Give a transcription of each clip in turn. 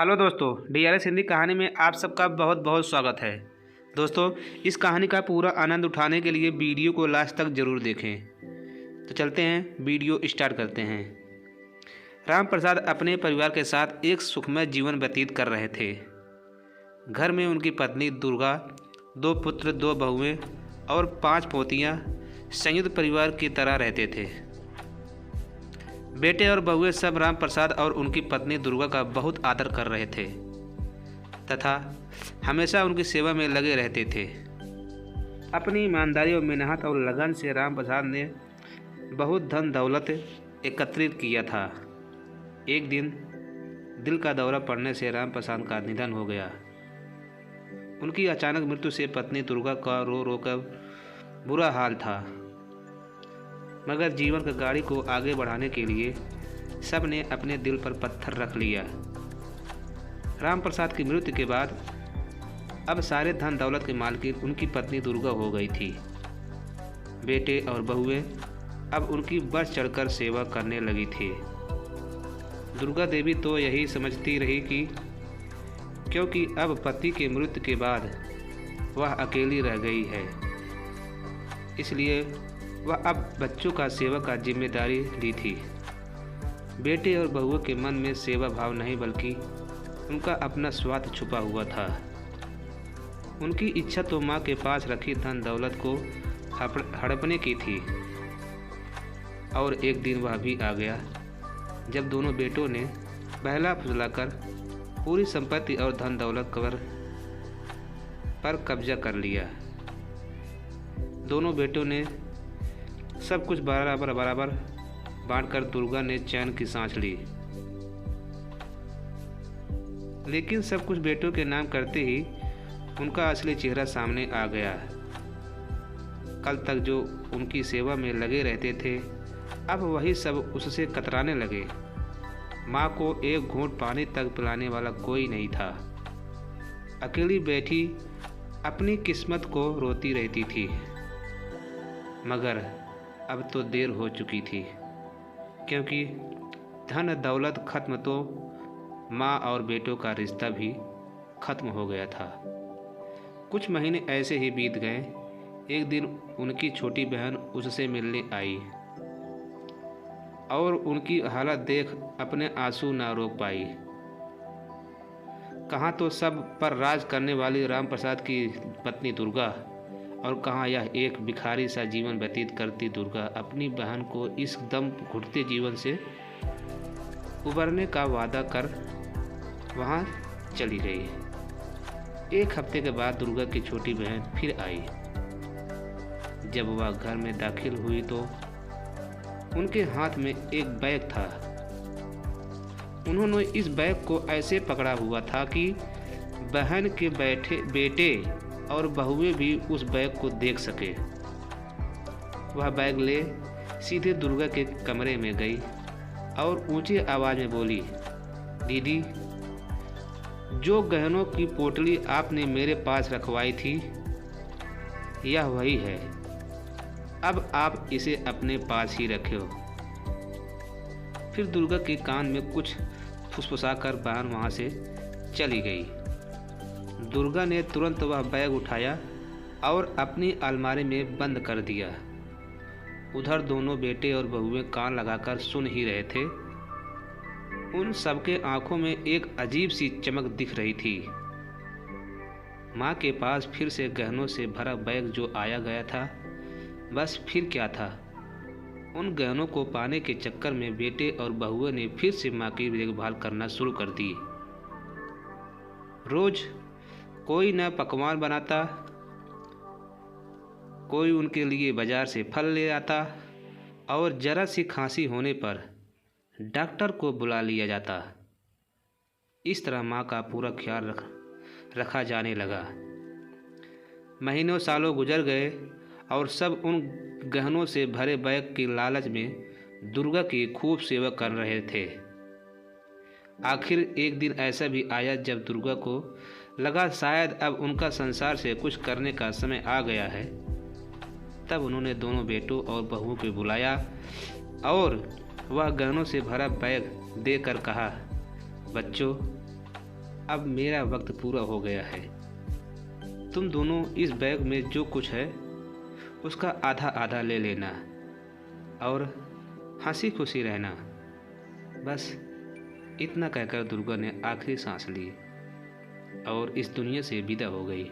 Hello दोस्तों, DRS Hindi कहानी में आप सबका बहुत बहुत स्वागत है। दोस्तों, इस कहानी का पूरा आनंद उठाने के लिए वीडियो को लास्ट तक ज़रूर देखें। तो चलते हैं, वीडियो स्टार्ट करते हैं। राम प्रसाद अपने परिवार के साथ एक सुखमय जीवन व्यतीत कर रहे थे। घर में उनकी पत्नी दुर्गा, 2 पुत्र, 2 बहुएं और 5 पोतियां संयुक्त परिवार की तरह रहते थे। बेटे और बहुएं सब राम प्रसाद और उनकी पत्नी दुर्गा का बहुत आदर कर रहे थे तथा हमेशा उनकी सेवा में लगे रहते थे। अपनी ईमानदारी और मेहनत और लगन से राम प्रसाद ने बहुत धन दौलत एकत्रित किया था। एक दिन दिल का दौरा पड़ने से राम प्रसाद का निधन हो गया। उनकी अचानक मृत्यु से पत्नी दुर्गा का रो रो कर बुरा हाल था, मगर जीवन की गाड़ी को आगे बढ़ाने के लिए सब ने अपने दिल पर पत्थर रख लिया। राम प्रसाद की मृत्यु के बाद अब सारे धन दौलत के मालकिन उनकी पत्नी दुर्गा हो गई थी। बेटे और बहुएं अब उनकी बढ़ चढ़कर सेवा करने लगी थी। दुर्गा देवी तो यही समझती रही कि क्योंकि अब पति के मृत्यु के बाद वह अकेली रह गई है, इसलिए वह अब बच्चों का सेवा का जिम्मेदारी ली थी। बेटे और बहुओं के मन में सेवा भाव नहीं बल्कि उनका अपना स्वार्थ छुपा हुआ था। उनकी इच्छा तो माँ के पास रखी धन दौलत को हड़पने की थी। और एक दिन वह भी आ गया जब दोनों बेटों ने बहला फुसलाकर पूरी संपत्ति और धन दौलत पर कब्जा कर लिया। दोनों बेटों ने सब कुछ बराबर बांटकर दुर्गा ने चैन की सांस ली। लेकिन सब कुछ बेटों के नाम करते ही उनका असली चेहरा सामने आ गया। कल तक जो उनकी सेवा में लगे रहते थे, अब वही सब उससे कतराने लगे। माँ को एक घूंट पानी तक पिलाने वाला कोई नहीं था। अकेली बैठी अपनी किस्मत को रोती रहती थी, मगर अब तो देर हो चुकी थी, क्योंकि धन दौलत खत्म तो माँ और बेटों का रिश्ता भी खत्म हो गया था। कुछ महीने ऐसे ही बीत गए। एक दिन उनकी छोटी बहन उससे मिलने आई और उनकी हालत देख अपने आंसू ना रोक पाई। कहाँ तो सब पर राज करने वाली राम प्रसाद की पत्नी दुर्गा और कहाँ यह एक भिखारी सा जीवन व्यतीत करती दुर्गा अपनी बहन को इस दम घुटते जीवन से उबरने का वादा कर वहाँ चली गई। एक हफ्ते के बाद दुर्गा की छोटी बहन फिर आई। जब वह घर में दाखिल हुई तो उनके हाथ में एक बैग था। उन्होंने इस बैग को ऐसे पकड़ा हुआ था कि बहन के बेटे और बहुएं भी उस बैग को देख सके। वह बैग ले सीधे दुर्गा के कमरे में गई और ऊंची आवाज में बोली, दीदी, जो गहनों की पोटली आपने मेरे पास रखवाई थी, यह वही है। अब आप इसे अपने पास ही रखो। फिर दुर्गा के कान में कुछ फुसफुसाकर बहन वहाँ से चली गई। दुर्गा ने तुरंत वह बैग उठाया और अपनी अलमारी में बंद कर दिया। उधर दोनों बेटे और बहुएं कान लगाकर सुन ही रहे थे। उन सबके आंखों में एक अजीब सी चमक दिख रही थी। माँ के पास फिर से गहनों से भरा बैग जो आया गया था, बस फिर क्या था। उन गहनों को पाने के चक्कर में बेटे और बहुएं ने फिर से माँ की देखभाल करना शुरू कर दी। रोज कोई न पकवान बनाता, कोई उनके लिए बाजार से फल ले आता और जरा सी खांसी होने पर डॉक्टर को बुला लिया जाता। इस तरह माँ का पूरा ख्याल रखा जाने लगा। महीनों सालों गुजर गए और सब उन गहनों से भरे बैग की लालच में दुर्गा की खूब सेवा कर रहे थे। आखिर एक दिन ऐसा भी आया जब दुर्गा को लगा शायद अब उनका संसार से कुछ करने का समय आ गया है। तब उन्होंने दोनों बेटों और बहुओं को बुलाया और वह गहनों से भरा बैग देकर कहा, बच्चों, अब मेरा वक्त पूरा हो गया है। तुम दोनों इस बैग में जो कुछ है उसका आधा आधा ले लेना और हंसी खुशी रहना। बस इतना कहकर दुर्गा ने आखिरी सांस ली और इस दुनिया से विदा हो गई।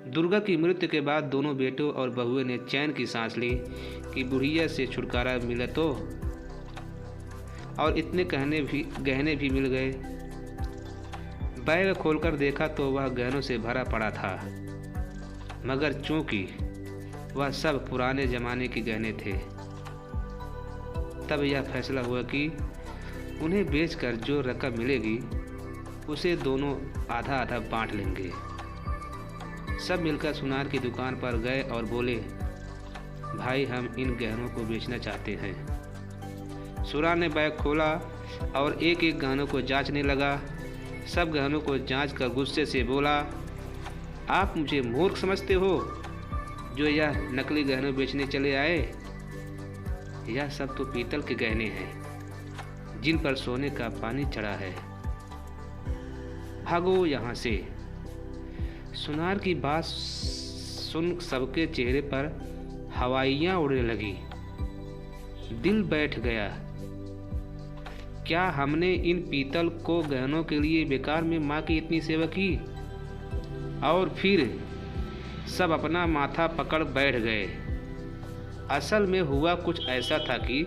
दुर्गा की मृत्यु के बाद दोनों बेटों और बहुएं ने चैन की सांस ली कि बुढ़िया से छुटकारा मिला तो, और इतने गहने भी मिल गए। बैग खोलकर देखा तो वह गहनों से भरा पड़ा था, मगर चूंकि वह सब पुराने ज़माने के गहने थे, तब यह फैसला हुआ कि उन्हें बेचकर जो रकम मिलेगी उसे दोनों आधा आधा बांट लेंगे। सब मिलकर सुनार की दुकान पर गए और बोले, भाई हम इन गहनों को बेचना चाहते हैं। सुनार ने बैग खोला और एक एक गहनों को जांचने लगा। सब गहनों को जांच कर गुस्से से बोला, आप मुझे मूर्ख समझते हो जो यह नकली गहने बेचने चले आए? यह सब तो पीतल के गहने हैं जिन पर सोने का पानी चढ़ा है। भागो यहाँ से। सुनार की बात सुन सबके चेहरे पर हवाइयाँ उड़ने लगी। दिल बैठ गया। क्या हमने इन पीतल को गहनों के लिए बेकार में माँ की इतनी सेवा की? और फिर सब अपना माथा पकड़ बैठ गए। असल में हुआ कुछ ऐसा था कि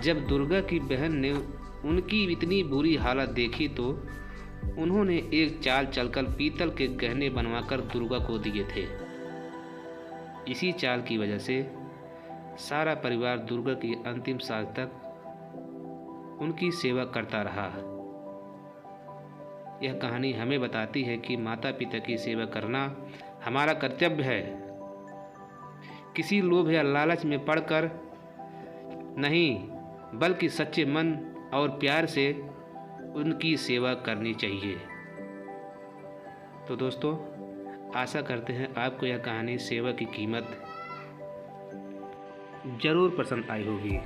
जब दुर्गा की बहन ने उनकी इतनी बुरी हालत देखी तो उन्होंने एक चाल चलकर पीतल के गहने बनवाकर दुर्गा को दिए थे। इसी चाल की वजह से सारा परिवार दुर्गा की अंतिम सांस तक उनकी सेवा करता रहा। यह कहानी हमें बताती है कि माता पिता की सेवा करना हमारा कर्तव्य है। किसी लोभ या लालच में पड़कर नहीं, बल्कि सच्चे मन और प्यार से उनकी सेवा करनी चाहिए। तो दोस्तों, आशा करते हैं आपको यह कहानी सेवा की कीमत ज़रूर पसंद आई होगी।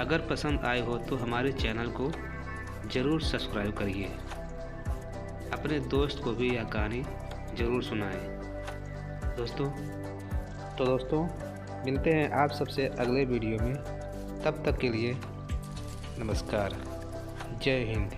अगर पसंद आए हो तो हमारे चैनल को ज़रूर सब्सक्राइब करिए। अपने दोस्त को भी यह कहानी ज़रूर सुनाएं। दोस्तों मिलते हैं आप सबसे अगले वीडियो में। तब तक के लिए नमस्कार। जय हिंद।